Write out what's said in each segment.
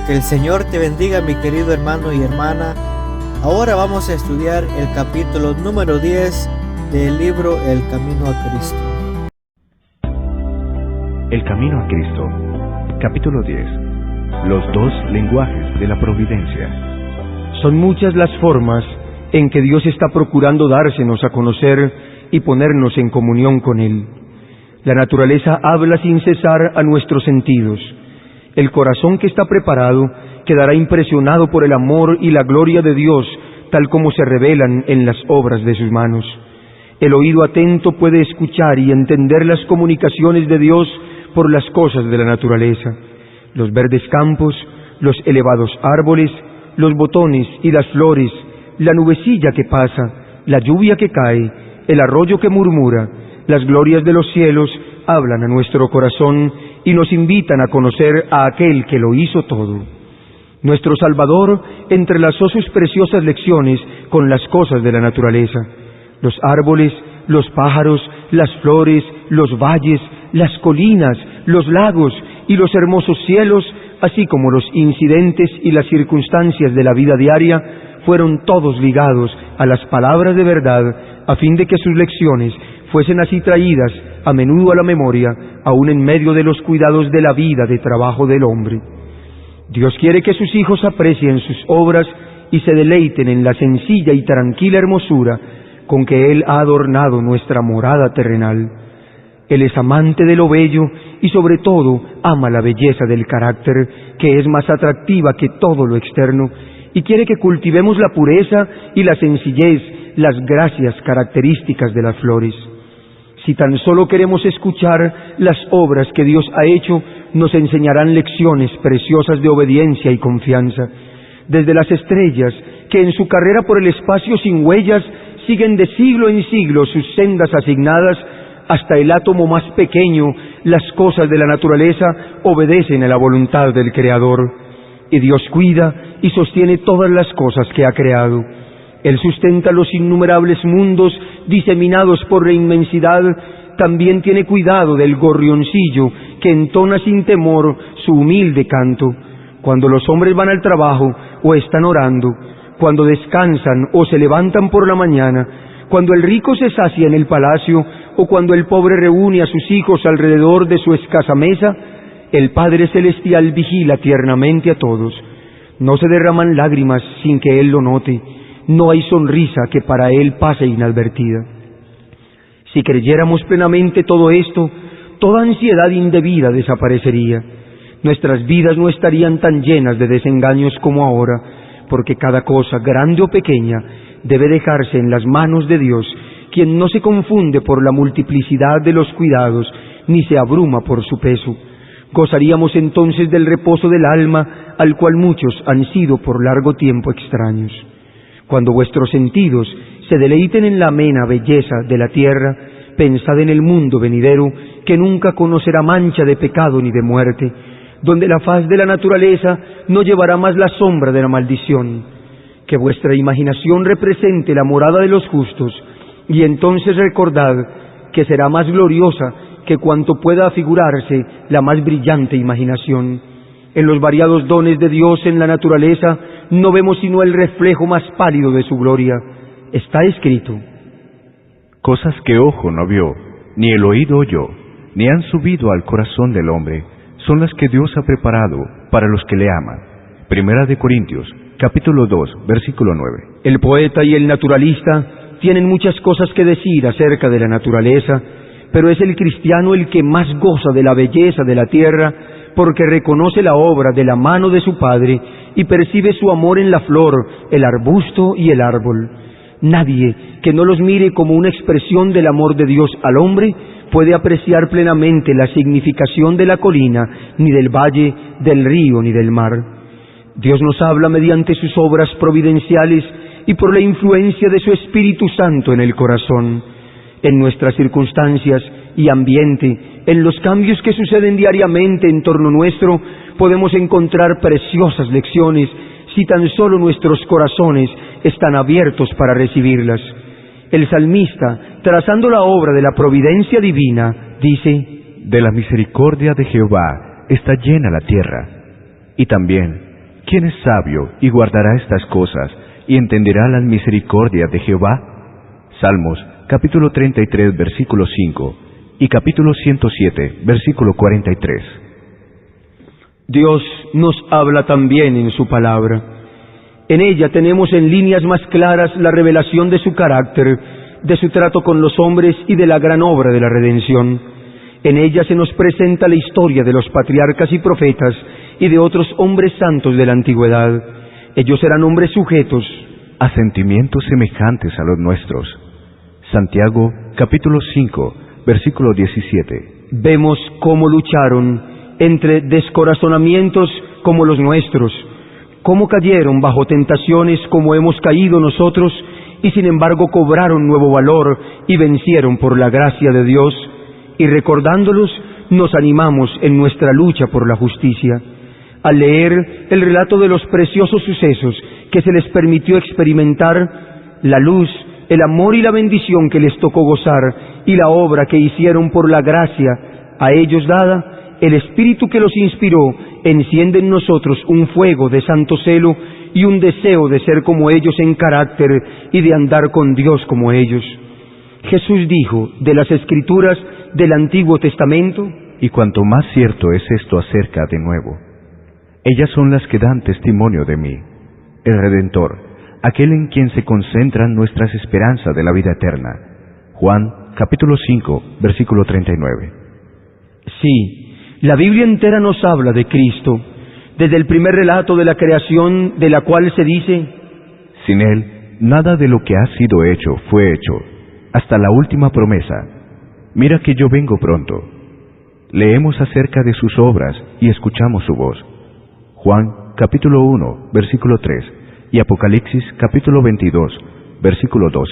Que el Señor te bendiga, mi querido hermano y hermana. Ahora vamos a estudiar el capítulo número 10 del libro El Camino a Cristo. El Camino a Cristo, capítulo 10. Los dos lenguajes de la providencia. Son muchas las formas en que Dios está procurando dársenos a conocer y ponernos en comunión con Él. La naturaleza habla sin cesar a nuestros sentidos. El corazón que está preparado quedará impresionado por el amor y la gloria de Dios, tal como se revelan en las obras de sus manos. El oído atento puede escuchar y entender las comunicaciones de Dios por las cosas de la naturaleza. Los verdes campos, los elevados árboles, los botones y las flores, la nubecilla que pasa, la lluvia que cae, el arroyo que murmura, las glorias de los cielos hablan a nuestro corazón y nos invitan a conocer a aquel que lo hizo todo. Nuestro Salvador entrelazó sus preciosas lecciones con las cosas de la naturaleza. Los árboles, los pájaros, las flores, los valles, las colinas, los lagos y los hermosos cielos, así como los incidentes y las circunstancias de la vida diaria, fueron todos ligados a las palabras de verdad, a fin de que sus lecciones fuesen así traídas a menudo a la memoria, aun en medio de los cuidados de la vida de trabajo del hombre. Dios quiere que sus hijos aprecien sus obras y se deleiten en la sencilla y tranquila hermosura con que Él ha adornado nuestra morada terrenal. Él es amante de lo bello y sobre todo ama la belleza del carácter, que es más atractiva que todo lo externo, y quiere que cultivemos la pureza y la sencillez, las gracias características de las flores. Si tan solo queremos escuchar las obras que Dios ha hecho, nos enseñarán lecciones preciosas de obediencia y confianza. Desde las estrellas, que en su carrera por el espacio sin huellas, siguen de siglo en siglo sus sendas asignadas, hasta el átomo más pequeño, las cosas de la naturaleza obedecen a la voluntad del Creador. Y Dios cuida y sostiene todas las cosas que ha creado. Él sustenta los innumerables mundos diseminados por la inmensidad. También tiene cuidado del gorrioncillo que entona sin temor su humilde canto. Cuando los hombres van al trabajo o están orando, cuando descansan o se levantan por la mañana, cuando el rico se sacia en el palacio o cuando el pobre reúne a sus hijos alrededor de su escasa mesa, el Padre Celestial vigila tiernamente a todos. No se derraman lágrimas sin que Él lo note. No hay sonrisa que para Él pase inadvertida. Si creyéramos plenamente todo esto, toda ansiedad indebida desaparecería. Nuestras vidas no estarían tan llenas de desengaños como ahora, porque cada cosa, grande o pequeña, debe dejarse en las manos de Dios, quien no se confunde por la multiplicidad de los cuidados, ni se abruma por su peso. Gozaríamos entonces del reposo del alma, al cual muchos han sido por largo tiempo extraños. Cuando vuestros sentidos se deleiten en la amena belleza de la tierra, pensad en el mundo venidero, que nunca conocerá mancha de pecado ni de muerte, donde la faz de la naturaleza no llevará más la sombra de la maldición. Que vuestra imaginación represente la morada de los justos, y entonces recordad que será más gloriosa que cuanto pueda afigurarse la más brillante imaginación. En los variados dones de Dios en la naturaleza no vemos sino el reflejo más pálido de su gloria. Está escrito: cosas que ojo no vio, ni el oído oyó, ni han subido al corazón del hombre, son las que Dios ha preparado para los que le aman. Primera de Corintios, capítulo 2, versículo 9. El poeta y el naturalista tienen muchas cosas que decir acerca de la naturaleza, pero es el cristiano el que más goza de la belleza de la tierra, porque reconoce la obra de la mano de su Padre y percibe su amor en la flor, el arbusto y el árbol. Nadie que no los mire como una expresión del amor de Dios al hombre puede apreciar plenamente la significación de la colina, ni del valle, del río, ni del mar. Dios nos habla mediante sus obras providenciales y por la influencia de su Espíritu Santo en el corazón. En nuestras circunstancias y ambiente, en los cambios que suceden diariamente en torno nuestro, podemos encontrar preciosas lecciones si tan solo nuestros corazones están abiertos para recibirlas. El salmista, trazando la obra de la providencia divina, dice: de la misericordia de Jehová está llena la tierra, y también ¿quién es sabio y guardará estas cosas y entenderá las misericordias de Jehová? Salmos, capítulo 33, versículo 5 y capítulo 107, versículo 43. Dios nos habla también en su palabra. En ella tenemos en líneas más claras la revelación de su carácter, de su trato con los hombres y de la gran obra de la redención. En ella se nos presenta la historia de los patriarcas y profetas y de otros hombres santos de la antigüedad. Ellos eran hombres sujetos a sentimientos semejantes a los nuestros. Santiago, capítulo 5, versículo 17. Vemos cómo lucharon entre descorazonamientos como los nuestros, cómo cayeron bajo tentaciones como hemos caído nosotros, y sin embargo cobraron nuevo valor y vencieron por la gracia de Dios, y recordándolos nos animamos en nuestra lucha por la justicia. Al leer el relato de los preciosos sucesos que se les permitió experimentar, la luz, el amor y la bendición que les tocó gozar, y la obra que hicieron por la gracia a ellos dada, el Espíritu que los inspiró enciende en nosotros un fuego de santo celo y un deseo de ser como ellos en carácter y de andar con Dios como ellos. Jesús dijo de las Escrituras del Antiguo Testamento: y cuanto más cierto es esto acerca de nuevo, ellas son las que dan testimonio de mí, el Redentor, aquel en quien se concentran nuestras esperanzas de la vida eterna. Juan, capítulo 5, versículo 39. Sí, la Biblia entera nos habla de Cristo, desde el primer relato de la creación, de la cual se dice: sin Él, nada de lo que ha sido hecho fue hecho, hasta la última promesa: mira que yo vengo pronto. Leemos acerca de sus obras y escuchamos su voz. Juan, capítulo 1, versículo 3, y Apocalipsis, capítulo 22, versículo 12.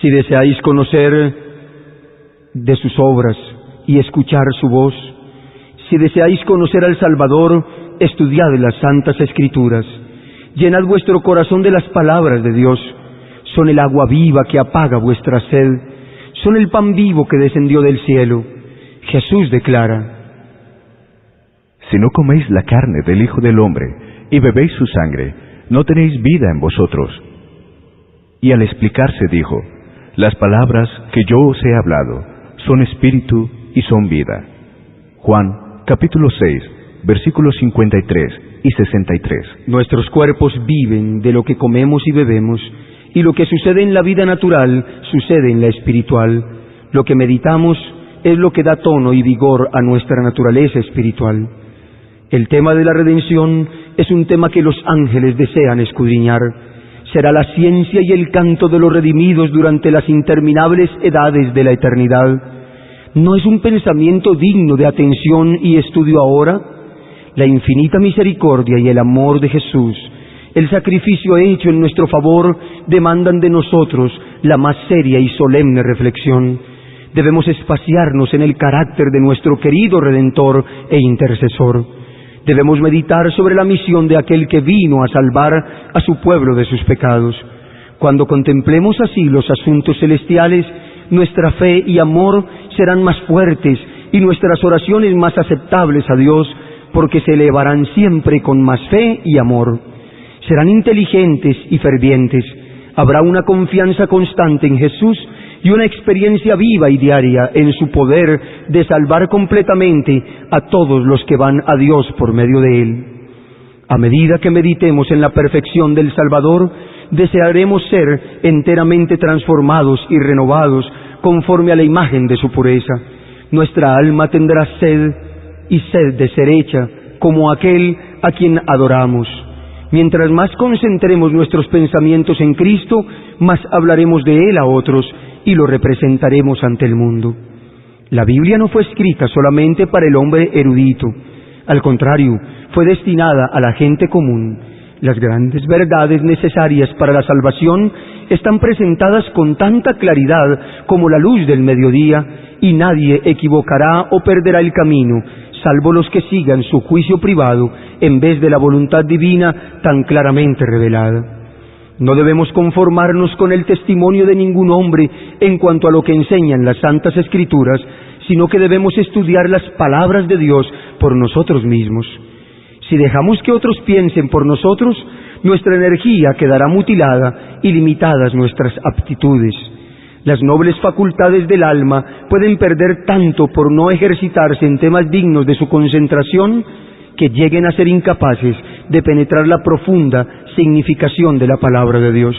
Si deseáis conocer de sus obras y escuchar su voz, si deseáis conocer al Salvador, estudiad las Santas Escrituras. Llenad vuestro corazón de las palabras de Dios. Son el agua viva que apaga vuestra sed. Son el pan vivo que descendió del cielo. Jesús declara: si no coméis la carne del Hijo del Hombre y bebéis su sangre, no tenéis vida en vosotros. Y al explicarse dijo: las palabras que yo os he hablado son espíritu y son vida. Juan, capítulo 6, versículos 53 y 63. Nuestros cuerpos viven de lo que comemos y bebemos, y lo que sucede en la vida natural sucede en la espiritual. Lo que meditamos es lo que da tono y vigor a nuestra naturaleza espiritual. El tema de la redención es un tema que los ángeles desean escudriñar. Será la ciencia y el canto de los redimidos durante las interminables edades de la eternidad. ¿No es un pensamiento digno de atención y estudio ahora? La infinita misericordia y el amor de Jesús, el sacrificio hecho en nuestro favor, demandan de nosotros la más seria y solemne reflexión. Debemos espaciarnos en el carácter de nuestro querido Redentor e Intercesor. Debemos meditar sobre la misión de aquel que vino a salvar a su pueblo de sus pecados. Cuando contemplemos así los asuntos celestiales, nuestra fe y amor serán más fuertes y nuestras oraciones más aceptables a Dios, porque se elevarán siempre con más fe y amor. Serán inteligentes y fervientes. Habrá una confianza constante en Jesús y una experiencia viva y diaria en su poder de salvar completamente a todos los que van a Dios por medio de Él. A medida que meditemos en la perfección del Salvador, desearemos ser enteramente transformados y renovados conforme a la imagen de su pureza. Nuestra alma tendrá sed y sed de ser hecha como aquel a quien adoramos. Mientras más concentremos nuestros pensamientos en Cristo, más hablaremos de Él a otros y lo representaremos ante el mundo. La Biblia no fue escrita solamente para el hombre erudito. Al contrario, fue destinada a la gente común. Las grandes verdades necesarias para la salvación están presentadas con tanta claridad como la luz del mediodía, y nadie equivocará o perderá el camino, salvo los que sigan su juicio privado en vez de la voluntad divina tan claramente revelada. No debemos conformarnos con el testimonio de ningún hombre en cuanto a lo que enseñan las Santas Escrituras, sino que debemos estudiar las palabras de Dios por nosotros mismos. Si dejamos que otros piensen por nosotros, nuestra energía quedará mutilada y limitadas nuestras aptitudes. Las nobles facultades del alma pueden perder tanto por no ejercitarse en temas dignos de su concentración, que lleguen a ser incapaces de penetrar la profunda significación de la palabra de Dios.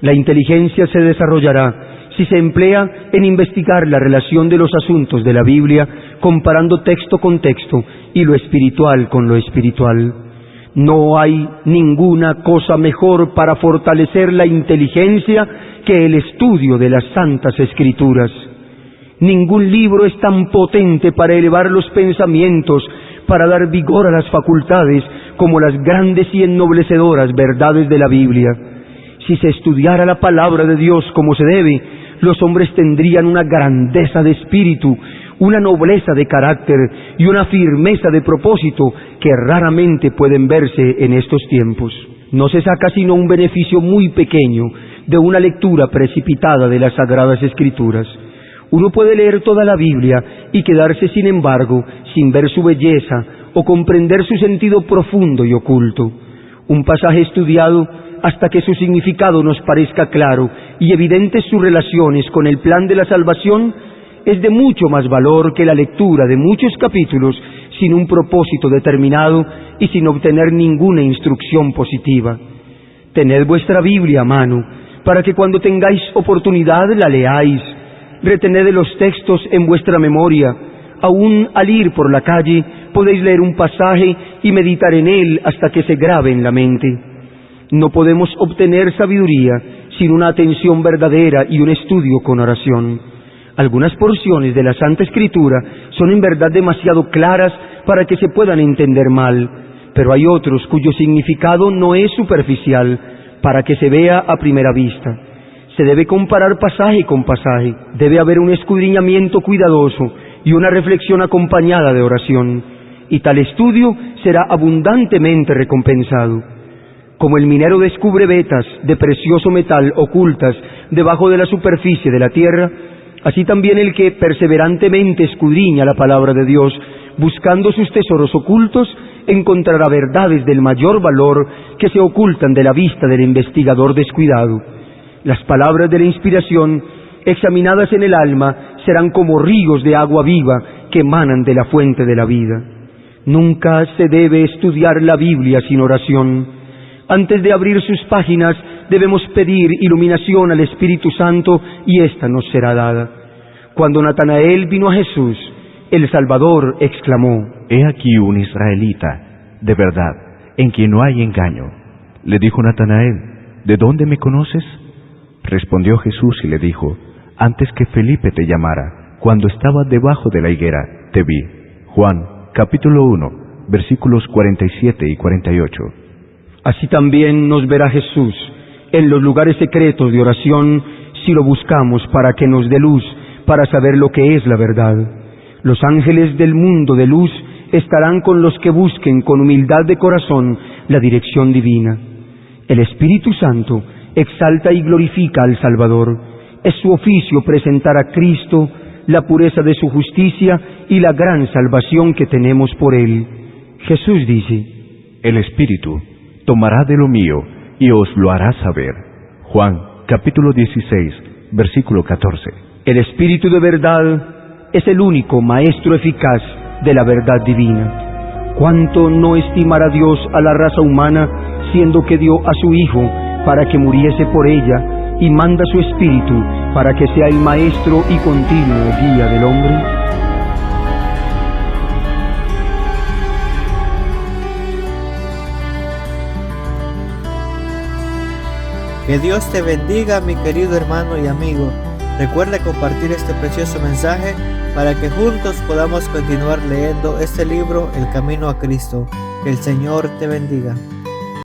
La inteligencia se desarrollará si se emplea en investigar la relación de los asuntos de la Biblia, comparando texto con texto y lo espiritual con lo espiritual. No hay ninguna cosa mejor para fortalecer la inteligencia que el estudio de las Santas Escrituras. Ningún libro es tan potente para elevar los pensamientos, para dar vigor a las facultades, como las grandes y ennoblecedoras verdades de la Biblia. Si se estudiara la palabra de Dios como se debe, los hombres tendrían una grandeza de espíritu, una nobleza de carácter y una firmeza de propósito que raramente pueden verse en estos tiempos. No se saca sino un beneficio muy pequeño de una lectura precipitada de las Sagradas Escrituras. Uno puede leer toda la Biblia y quedarse, sin embargo, sin ver su belleza o comprender su sentido profundo y oculto. Un pasaje estudiado hasta que su significado nos parezca claro y evidentes sus relaciones con el plan de la salvación es de mucho más valor que la lectura de muchos capítulos sin un propósito determinado y sin obtener ninguna instrucción positiva. Tened vuestra Biblia a mano, para que cuando tengáis oportunidad la leáis. Retened los textos en vuestra memoria. Aún al ir por la calle podéis leer un pasaje y meditar en él hasta que se grabe en la mente. No podemos obtener sabiduría sin una atención verdadera y un estudio con oración. Algunas porciones de la Santa Escritura son en verdad demasiado claras para que se puedan entender mal, pero hay otros cuyo significado no es superficial para que se vea a primera vista. Se debe comparar pasaje con pasaje, debe haber un escudriñamiento cuidadoso y una reflexión acompañada de oración, y tal estudio será abundantemente recompensado. Como el minero descubre vetas de precioso metal ocultas debajo de la superficie de la tierra, así también el que perseverantemente escudriña la palabra de Dios, buscando sus tesoros ocultos, encontrará verdades del mayor valor que se ocultan de la vista del investigador descuidado. Las palabras de la inspiración, examinadas en el alma, serán como ríos de agua viva que emanan de la fuente de la vida. Nunca se debe estudiar la Biblia sin oración. Antes de abrir sus páginas debemos pedir iluminación al Espíritu Santo y ésta nos será dada. Cuando Natanael vino a Jesús, el Salvador exclamó: «He aquí un israelita, de verdad, en quien no hay engaño». Le dijo Natanael: «¿De dónde me conoces?». Respondió Jesús y le dijo: «Antes que Felipe te llamara, cuando estabas debajo de la higuera, te vi». Juan, capítulo 1, versículos 47 y 48. Así también nos verá Jesús en los lugares secretos de oración si lo buscamos para que nos dé luz para saber lo que es la verdad. Los ángeles del mundo de luz estarán con los que busquen con humildad de corazón la dirección divina. El Espíritu Santo exalta y glorifica al Salvador. Es su oficio presentar a Cristo, la pureza de su justicia y la gran salvación que tenemos por Él. Jesús dice: «El Espíritu tomará de lo mío y os lo hará saber». Juan, capítulo 16, versículo 14. El Espíritu de verdad es el único maestro eficaz de la verdad divina. ¿Cuánto no estimará Dios a la raza humana, siendo que dio a su Hijo para que muriese por ella, y manda su Espíritu para que sea el maestro y continuo guía del hombre? Que Dios te bendiga, mi querido hermano y amigo. Recuerda compartir este precioso mensaje para que juntos podamos continuar leyendo este libro, El Camino a Cristo. Que el Señor te bendiga.